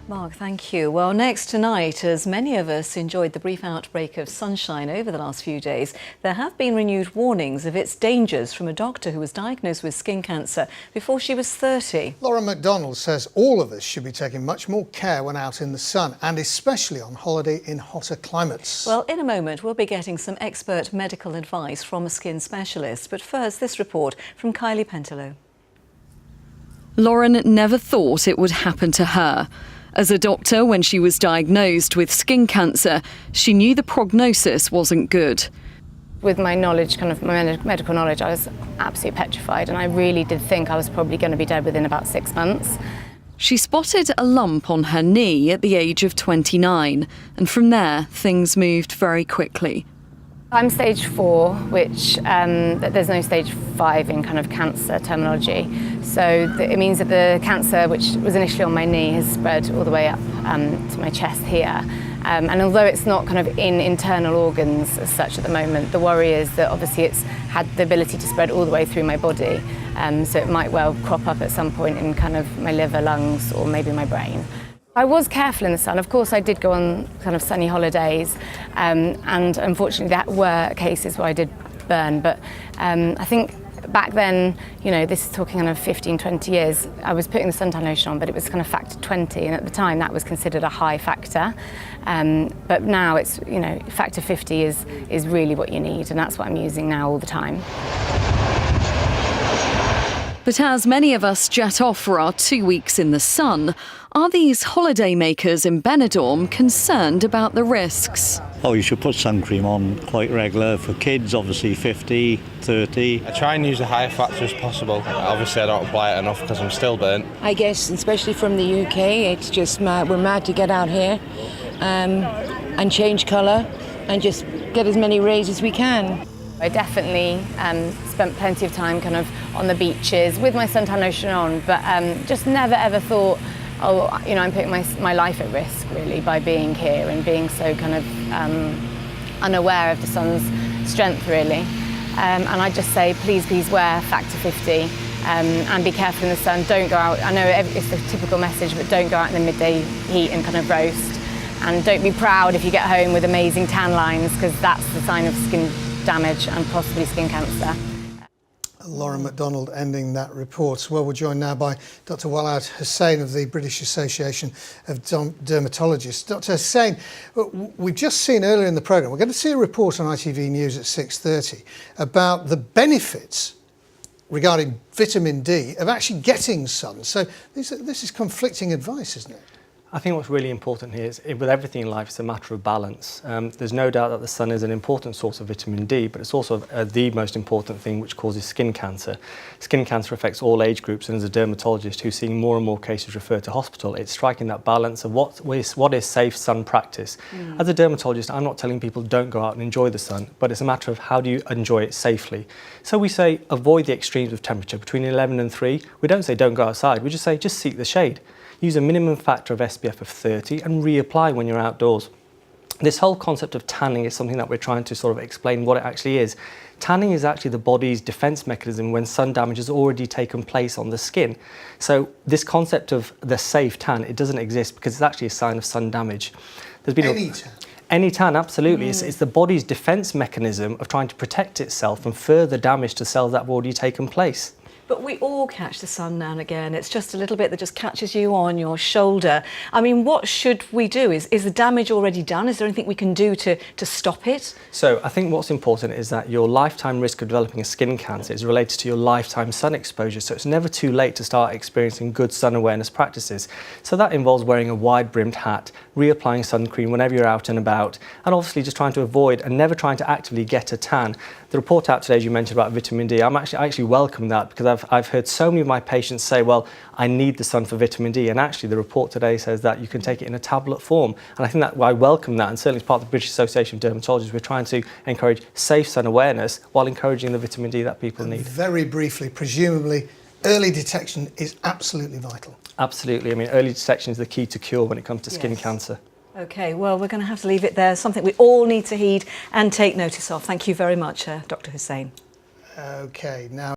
Mark, thank you. Well, next tonight, as many of us enjoyed the brief outbreak of sunshine over the last few days, there have been renewed warnings of its dangers from a doctor who was diagnosed with skin cancer before she was 30. Laura McDonald says all of us should be taking much more care when out in the sun, and especially on holiday in hotter climates. Well, in a moment, we'll be getting some expert medical advice from a skin specialist. But first, this report from Kylie Pentelow. Lauren never thought it would happen to her. As a doctor, when she was diagnosed with skin cancer, she knew the prognosis wasn't good. With my knowledge, kind of my medical knowledge, I was absolutely petrified, and I really did think I was probably going to be dead within about 6 months. She spotted a lump on her knee at the age of 29, and from there, things moved very quickly. I'm stage 4, which there's no stage 5 in kind of cancer terminology. So it means that the cancer, which was initially on my knee, has spread all the way up to my chest here. And although it's not kind of in internal organs as such at the moment, the worry is that obviously it's had the ability to spread all the way through my body. So it might well crop up at some point in kind of my liver, lungs, or maybe my brain. I was careful in the sun. Of course, I did go on kind of sunny holidays, and unfortunately there were cases where I did burn. But I think back then, you know, this is talking kind of 15, 20 years, I was putting the suntan lotion on, but it was kind of factor 20, and at the time that was considered a high factor. But now it's, you know, factor 50 is really what you need, and that's what I'm using now all the time. But as many of us jet off for our 2 weeks in the sun, are these holidaymakers in Benidorm concerned about the risks? Oh, you should put sun cream on quite regular. For kids, obviously 50, 30. I try and use a higher factor as possible. Obviously I don't apply it enough because I'm still burnt. I guess, especially from the UK, it's just mad. We're mad to get out here and change colour and just get as many rays as we can. I definitely spent plenty of time kind of on the beaches with my suntan lotion on, but just never ever thought, oh, you know, I'm putting my life at risk really by being here and being so kind of unaware of the sun's strength really. And I just say, please wear factor 50 and be careful in the sun. Don't go out. I know it's the typical message, but don't go out in the midday heat and kind of roast. And don't be proud if you get home with amazing tan lines, because that's the sign of skin damage and possibly skin cancer. Laura McDonald ending that report. Well, we're joined now by Dr. Walayat Hussain of the British Association of Dermatologists. Dr. Hussain, we've just seen earlier in the programme, we're going to see a report on ITV News at 6:30 about the benefits regarding vitamin D of actually getting sun. So this is conflicting advice, isn't it? I think what's really important here is, with everything in life, it's a matter of balance. There's no doubt that the sun is an important source of vitamin D, but it's also the most important thing which causes skin cancer. Skin cancer affects all age groups, and as a dermatologist who's seeing more and more cases referred to hospital, it's striking that balance of what is safe sun practice. As a dermatologist, I'm not telling people don't go out and enjoy the sun, but it's a matter of how do you enjoy it safely. So we say avoid the extremes of temperature between 11 and 3. We don't say don't go outside, we just say just seek the shade. Use a minimum factor of SPF of 30 and reapply when you're outdoors. This whole concept of tanning is something that we're trying to sort of explain what it actually is. Tanning is actually the body's defense mechanism when sun damage has already taken place on the skin. So this concept of the safe tan, it doesn't exist because it's actually a sign of sun damage. There's been Any tan? Any tan, absolutely. It's the body's defense mechanism of trying to protect itself from further damage to cells that have already taken place. But we all catch the sun now and again. It's just a little bit that just catches you on your shoulder. I mean, what should we do? Is the damage already done? Is there anything we can do to stop it? So I think what's important is that your lifetime risk of developing a skin cancer is related to your lifetime sun exposure. So it's never too late to start experiencing good sun awareness practices. So that involves wearing a wide-brimmed hat, reapplying sun cream whenever you're out and about, and obviously just trying to avoid and never trying to actively get a tan. The report out today, as you mentioned, about vitamin D, I actually welcome that, because I've heard so many of my patients say, well, I need the sun for vitamin D, and actually the report today says that you can take it in a tablet form, and I think that I welcome that, and certainly as part of the British Association of Dermatologists, we're trying to encourage safe sun awareness while encouraging the vitamin D that people need. Very briefly, presumably, early detection is absolutely vital. Absolutely. I mean, early detection is the key to cure when it comes to skin cancer. OK, well, we're going to have to leave it there. Something we all need to heed and take notice of. Thank you very much, Dr. Hussain. OK, now